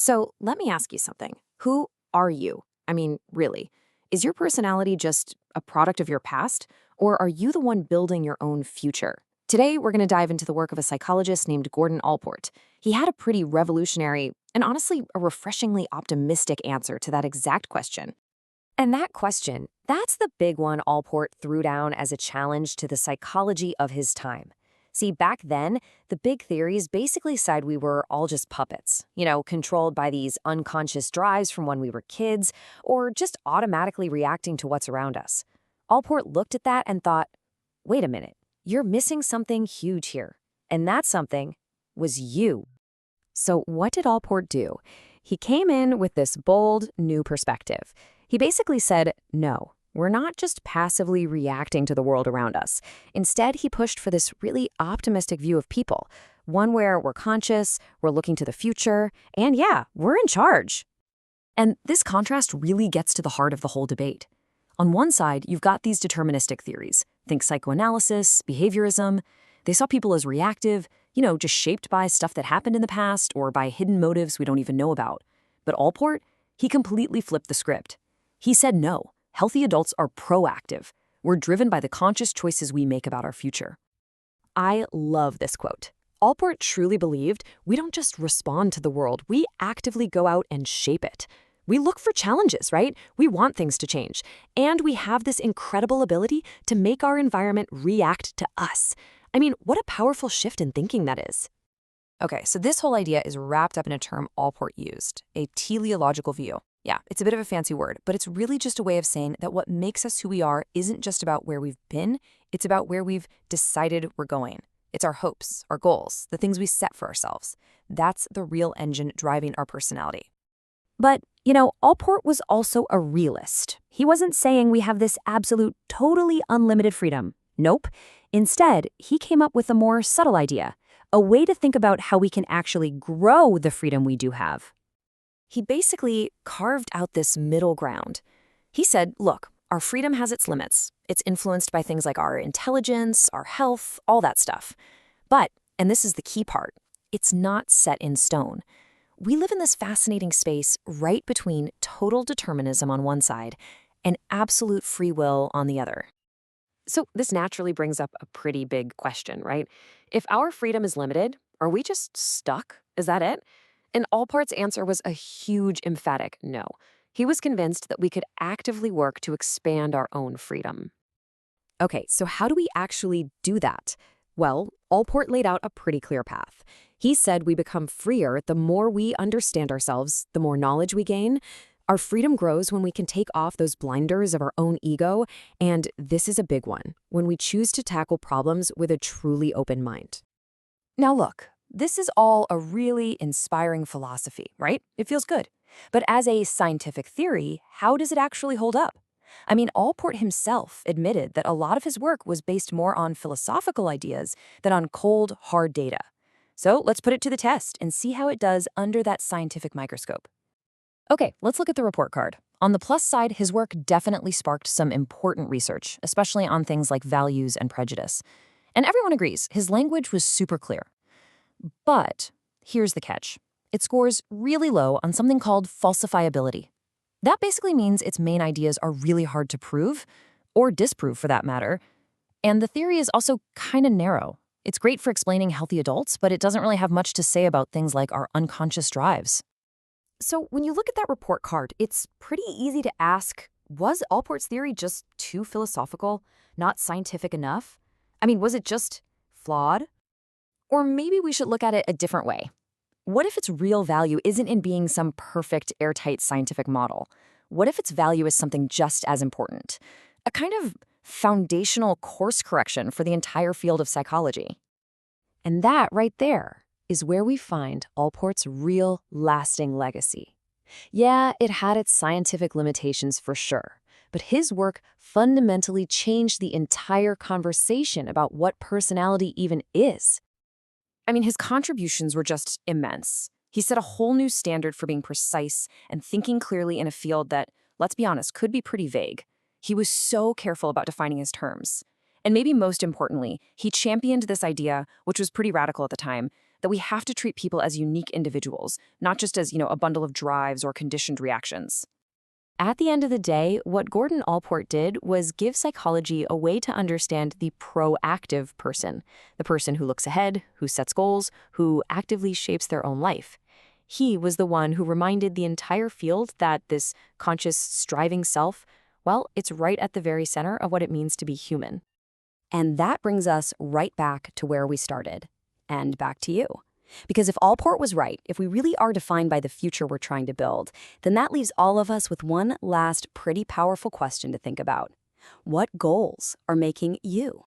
So let me ask you something. Who are you? I mean, really, is your personality just a product of your past, or are you the one building your own future? Today, we're going to dive into the work of a psychologist named Gordon Allport. He had a pretty revolutionary and honestly a refreshingly optimistic answer to that exact question. And that question, that's the big one Allport threw down as a challenge to the psychology of his time. See, back then, the big theories basically said we were all just puppets, controlled by these unconscious drives from when we were kids, or just automatically reacting to what's around us. Allport looked at that and thought, wait a minute, you're missing something huge here. And that something was you. So what did Allport do? He came in with this bold, new perspective. He basically said, no, we're not just passively reacting to the world around us. Instead, he pushed for this really optimistic view of people, one where we're conscious, we're looking to the future, and yeah, we're in charge. And this contrast really gets to the heart of the whole debate. On one side, you've got these deterministic theories. Think psychoanalysis, behaviorism. They saw people as reactive, just shaped by stuff that happened in the past or by hidden motives we don't even know about. But Allport, he completely flipped the script. He said no. Healthy adults are proactive. We're driven by the conscious choices we make about our future. I love this quote. Allport truly believed we don't just respond to the world, we actively go out and shape it. We look for challenges, right? We want things to change. And we have this incredible ability to make our environment react to us. I mean, what a powerful shift in thinking that is. Okay, so this whole idea is wrapped up in a term Allport used, a teleological view. Yeah, it's a bit of a fancy word, but it's really just a way of saying that what makes us who we are isn't just about where we've been, it's about where we've decided we're going. It's our hopes, our goals, the things we set for ourselves. That's the real engine driving our personality. But, Allport was also a realist. He wasn't saying we have this absolute, totally unlimited freedom. Nope. Instead, he came up with a more subtle idea, a way to think about how we can actually grow the freedom we do have. He basically carved out this middle ground. He said, look, our freedom has its limits. It's influenced by things like our intelligence, our health, all that stuff. But, and this is the key part, it's not set in stone. We live in this fascinating space right between total determinism on one side and absolute free will on the other. So this naturally brings up a pretty big question, right? If our freedom is limited, are we just stuck? Is that it? And Allport's answer was a huge, emphatic no. He was convinced that we could actively work to expand our own freedom. Okay, so how do we actually do that? Well, Allport laid out a pretty clear path. He said we become freer the more we understand ourselves, the more knowledge we gain. Our freedom grows when we can take off those blinders of our own ego, and this is a big one, when we choose to tackle problems with a truly open mind. Now look, this is all a really inspiring philosophy, right? It feels good. But as a scientific theory, how does it actually hold up? I mean, Allport himself admitted that a lot of his work was based more on philosophical ideas than on cold, hard data. So let's put it to the test and see how it does under that scientific microscope. Okay, let's look at the report card. On the plus side, his work definitely sparked some important research, especially on things like values and prejudice. And everyone agrees, his language was super clear. But here's the catch. It scores really low on something called falsifiability. That basically means its main ideas are really hard to prove, or disprove for that matter. And the theory is also kind of narrow. It's great for explaining healthy adults, but it doesn't really have much to say about things like our unconscious drives. So when you look at that report card, it's pretty easy to ask, was Allport's theory just too philosophical, not scientific enough? I mean, was it just flawed? Or maybe we should look at it a different way. What if its real value isn't in being some perfect, airtight scientific model? What if its value is something just as important? A kind of foundational course correction for the entire field of psychology. And that right there is where we find Allport's real, lasting legacy. Yeah, it had its scientific limitations for sure, but his work fundamentally changed the entire conversation about what personality even is. I mean, his contributions were just immense. He set a whole new standard for being precise and thinking clearly in a field that, let's be honest, could be pretty vague. He was so careful about defining his terms. And maybe most importantly, he championed this idea, which was pretty radical at the time, that we have to treat people as unique individuals, not just as, a bundle of drives or conditioned reactions. At the end of the day, what Gordon Allport did was give psychology a way to understand the proactive person, the person who looks ahead, who sets goals, who actively shapes their own life. He was the one who reminded the entire field that this conscious, striving self, well, it's right at the very center of what it means to be human. And that brings us right back to where we started, and back to you. Because if Allport was right, if we really are defined by the future we're trying to build, then that leaves all of us with one last pretty powerful question to think about. What goals are making you?